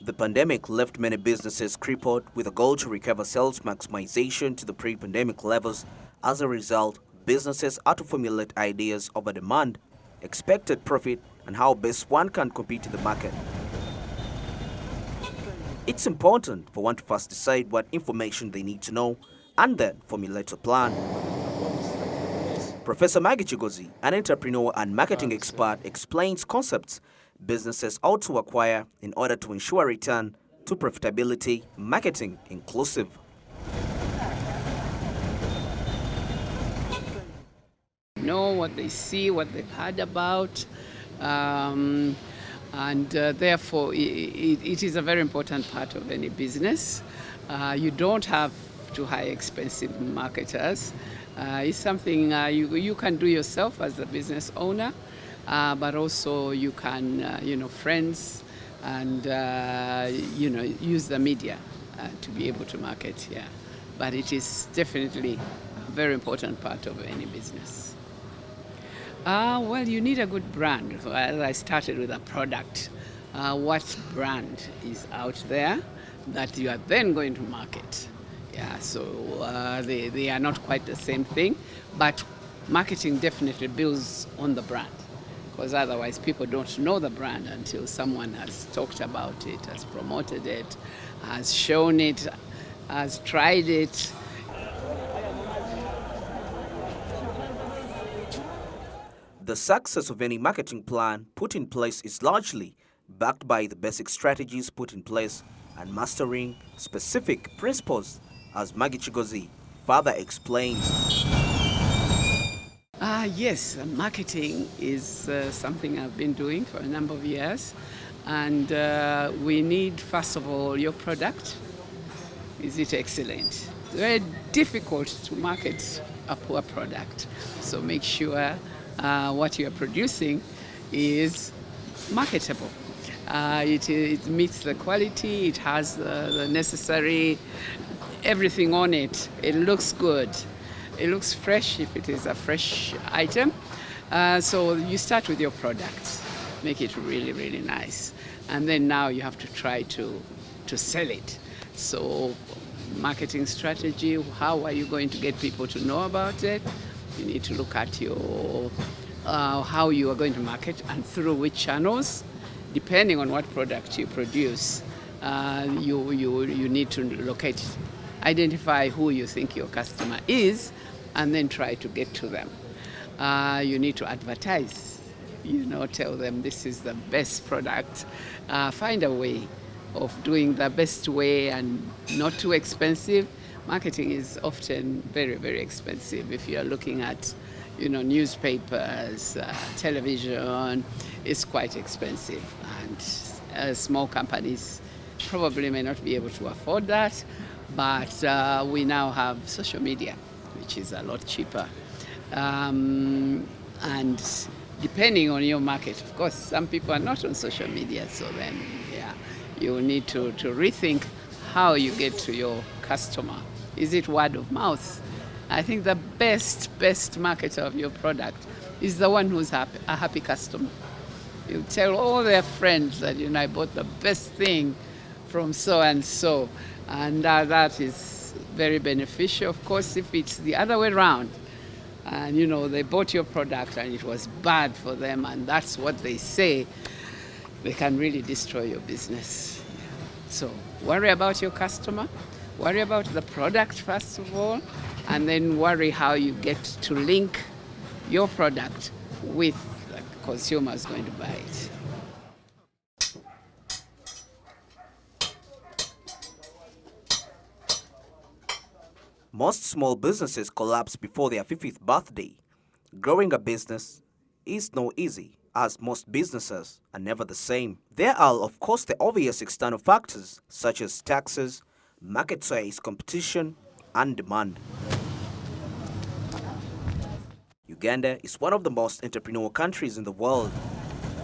The pandemic left many businesses crippled with a goal to recover sales maximization to the pre-pandemic levels. As a result, businesses had to formulate ideas of a demand, expected profit, and how best one can compete in the market. It's important for one to first decide what information they need to know and then formulate a plan. Professor Maggie Chigozi, an entrepreneur and marketing expert, explains concepts businesses ought to acquire in order to ensure return to profitability, marketing inclusive. Know what they see, what they've heard about, and therefore it is a very important part of any business. You don't have to hire expensive marketers. It's something you can do yourself as a business owner, but also you can, friends and, use the media to be able to market, yeah. But it is definitely a very important part of any business. Well, you need a good brand. Well, I started with a product. What brand is out there that you are then going to market? Yeah, so they are not quite the same thing, but marketing definitely builds on the brand, because otherwise people don't know the brand until someone has talked about it, has promoted it, has shown it, has tried it. The success of any marketing plan put in place is largely backed by the basic strategies put in place and mastering specific principles, as Maggie Chigozi further explains. Yes, marketing is something I've been doing for a number of years. And we need, first of all, your product. Is it excellent? It's very difficult to market a poor product. So make sure what you're producing is marketable. It meets the quality, it has the necessary everything on it. It looks good. It looks fresh if it is a fresh item. So you start with your product, make it really, really nice. And then now you have to try to sell it. So marketing strategy, how are you going to get people to know about it? You need to look at your how you are going to market and through which channels. Depending on what product you produce, you need to locate, identify who you think your customer is, and then try to get to them. You need to advertise, tell them this is the best product. Find a way of doing the best way and not too expensive. Marketing is often very, very expensive. If you're looking at, newspapers, television, it's quite expensive. And small companies probably may not be able to afford that, but we now have social media, which is a lot cheaper. And depending on your market, of course, some people are not on social media, so then, you need to rethink how you get to your customer. Is it word of mouth? I think the best marketer of your product is the one who's a happy customer. You tell all their friends that, I bought the best thing from so and so, and that is very beneficial. Of course, if it's the other way around, and they bought your product and it was bad for them, and that's what they say, they can really destroy your business. So worry about your customer, worry about the product first of all, and then worry how you get to link your product with the consumers going to buy it. Most small businesses collapse before their 50th birthday. Growing a business is no easy, as most businesses are never the same. There are, of course, the obvious external factors such as taxes, market size, competition, and demand. Uganda is one of the most entrepreneurial countries in the world.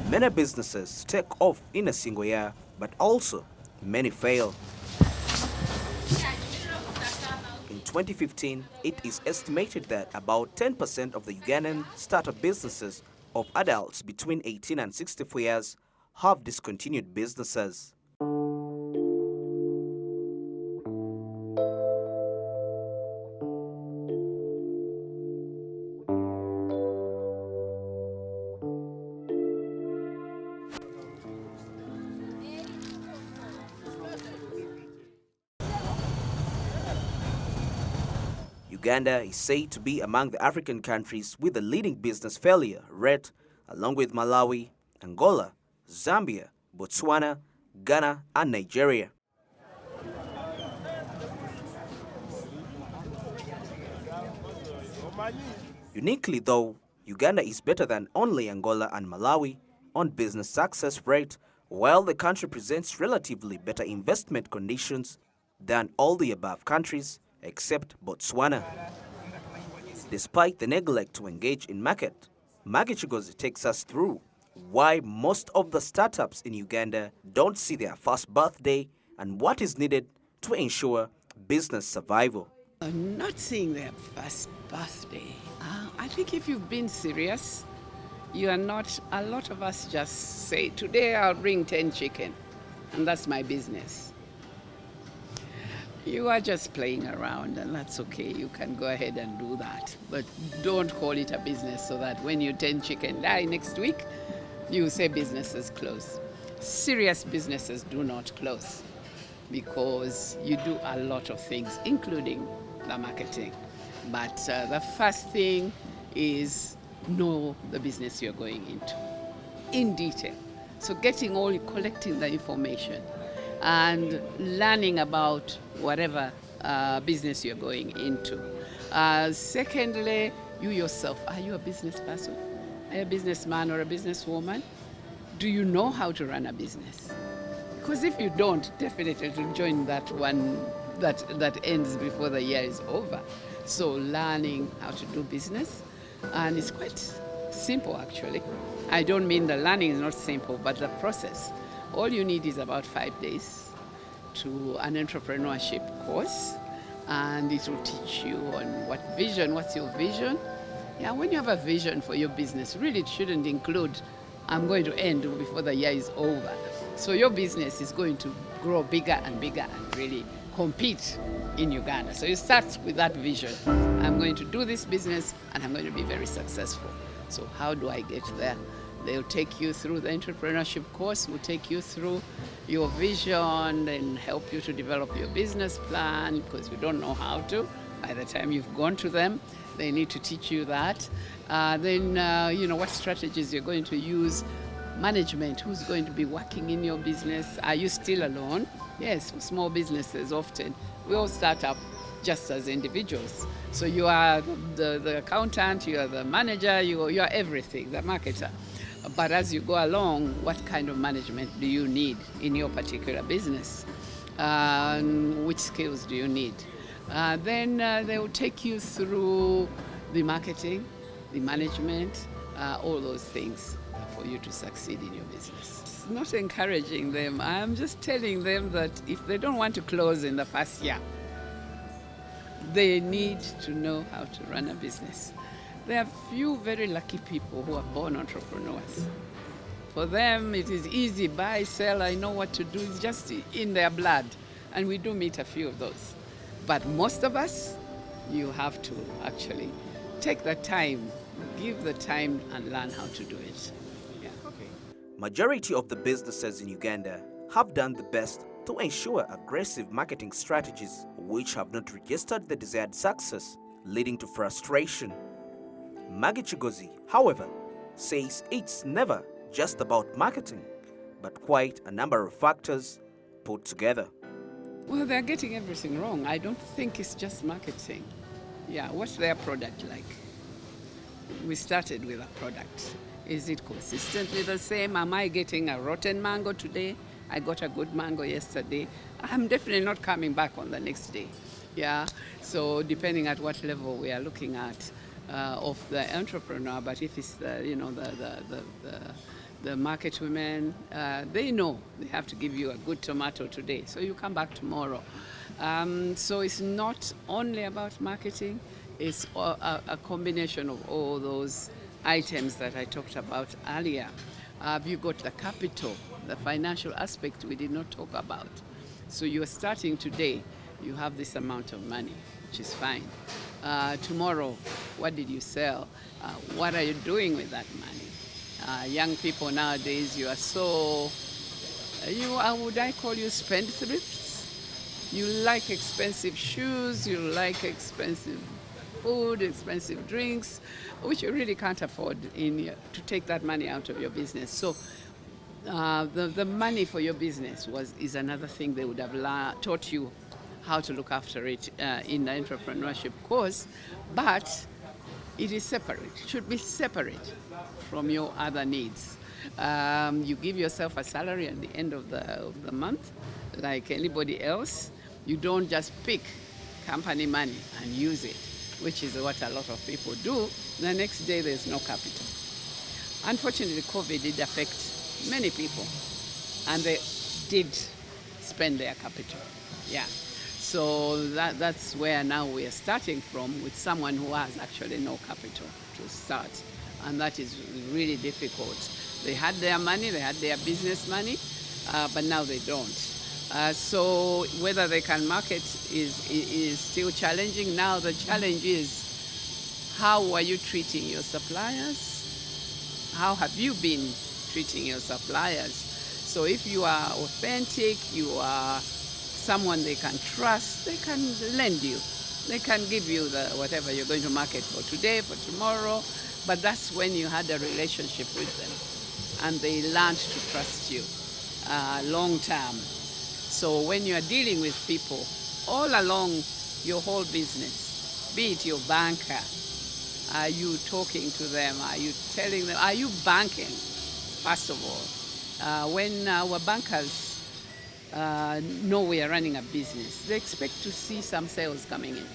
Many businesses take off in a single year, but also many fail. In 2015, it is estimated that about 10% of the Ugandan startup businesses of adults between 18 and 64 years have discontinued businesses. Uganda is said to be among the African countries with the leading business failure rate, along with Malawi, Angola, Zambia, Botswana, Ghana, and Nigeria. Uniquely though, Uganda is better than only Angola and Malawi on business success rate, while the country presents relatively better investment conditions than all the above countries except Botswana. Despite the neglect to engage in market, Maggie Chigozi takes us through why most of the startups in Uganda don't see their first birthday and what is needed to ensure business survival. Not seeing their first birthday. I think if you've been serious, you are not. A lot of us just say, today I'll bring 10 chicken, and that's my business. You are just playing around, and that's okay. You can go ahead and do that. But don't call it a business so that when your 10 chicken die next week, you say businesses close. Serious businesses do not close because you do a lot of things, including the marketing. But the first thing is know the business you're going into in detail. So collecting the information and learning about whatever business you're going into. Secondly, you yourself, are you a business person? Are you a businessman or a businesswoman? Do you know how to run a business? Because if you don't, definitely to join that one that ends before the year is over. So learning how to do business, and it's quite simple actually. I don't mean the learning is not simple, but the process. All you need is about 5 days to an entrepreneurship course, and it will teach you on what's your vision. Yeah, when you have a vision for your business, really it shouldn't include, I'm going to end before the year is over. So your business is going to grow bigger and bigger and really compete in Uganda. So you start with that vision. I'm going to do this business and I'm going to be very successful. So how do I get there? They'll take you through the entrepreneurship course, will take you through your vision and help you to develop your business plan, because you don't know how to. By the time you've gone to them, they need to teach you that. What strategies you're going to use, management, who's going to be working in your business. Are you still alone? Yes, for small businesses often, we all start up just as individuals. So you are the accountant, you are the manager, you are everything, the marketer. But as you go along, what kind of management do you need in your particular business? Which skills do you need? Then they will take you through the marketing, the management, all those things for you to succeed in your business. It's not encouraging them. I'm just telling them that if they don't want to close in the first year, they need to know how to run a business. There are few very lucky people who are born entrepreneurs. For them, it is easy, buy, sell, I know what to do. It's just in their blood. And we do meet a few of those. But most of us, you have to actually take the time, give the time and learn how to do it. Yeah. Okay. Majority of the businesses in Uganda have done the best to ensure aggressive marketing strategies which have not registered the desired success, leading to frustration. Maggie Chigozi, however, says it's never just about marketing, but quite a number of factors put together. Well, they're getting everything wrong. I don't think it's just marketing. Yeah, what's their product like? We started with a product. Is it consistently the same? Am I getting a rotten mango today? I got a good mango yesterday. I'm definitely not coming back on the next day. Yeah, so depending at what level we are looking at of the entrepreneur, but if it's the market women, they know they have to give you a good tomato today, so you come back tomorrow. So it's not only about marketing, it's a combination of all those items that I talked about earlier. Have you got the capital, the financial aspect we did not talk about? So you're starting today, you have this amount of money, which is fine. Tomorrow, what did you sell? What are you doing with that money? Young people nowadays, you are so, would I call you spendthrifts? You like expensive shoes, you like expensive food, expensive drinks, which you really can't afford to take that money out of your business. So the money for your business is another thing they would have taught you how to look after it in the entrepreneurship course, but it is separate. It should be separate from your other needs. You give yourself a salary at the end of the month, like anybody else. You don't just pick company money and use it, which is what a lot of people do. The next day, there's no capital. Unfortunately, COVID did affect many people, and they did spend their capital. Yeah. So that's where now we are starting from, with someone who has actually no capital to start. And that is really difficult. They had their money, they had their business money, but now they don't. So whether they can market is still challenging. Now the challenge is, how are you treating your suppliers? How have you been treating your suppliers? So if you are authentic, you are someone they can trust, they can lend you. They can give you whatever you're going to market for today, for tomorrow. But that's when you had a relationship with them and they learned to trust you long term. So when you are dealing with people all along your whole business, be it your banker, are you talking to them? Are you telling them? Are you banking, first of all? When our bankers know we are running a business, they expect to see some sales coming in.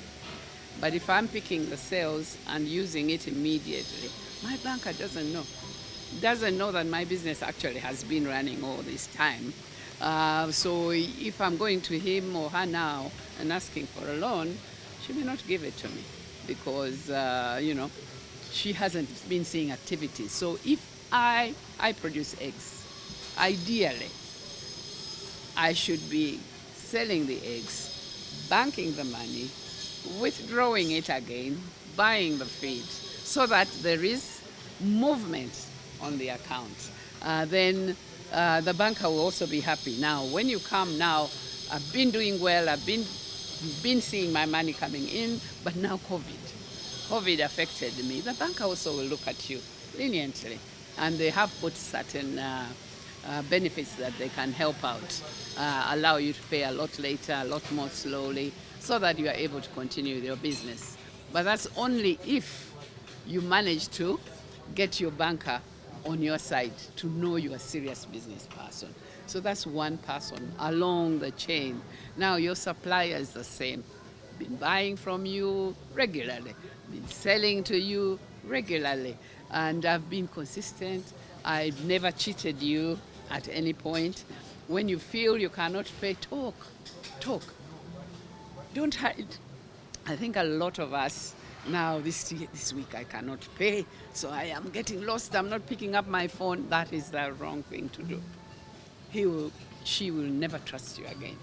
But if I'm picking the sales and using it immediately, my banker doesn't know that my business actually has been running all this time. So if I'm going to him or her now and asking for a loan, she may not give it to me because, she hasn't been seeing activities. So if I produce eggs, ideally, I should be selling the eggs, banking the money, withdrawing it again, buying the feed, so that there is movement on the account. Then the banker will also be happy. Now, when you come now, I've been doing well, I've been seeing my money coming in, but now COVID affected me. The banker also will look at you leniently, and they have put certain benefits that they can help out, allow you to pay a lot later, a lot more slowly, so that you are able to continue with your business. But that's only if you manage to get your banker on your side to know you're a serious business person. So that's one person along the chain. Now your supplier is the same. Been buying from you regularly, been selling to you regularly, and I've been consistent. I've never cheated you at any point. When you feel you cannot pay, talk. Don't hide. I think a lot of us now, this week I cannot pay, so I am getting lost, I'm not picking up my phone. That is the wrong thing to do. She will never trust you again.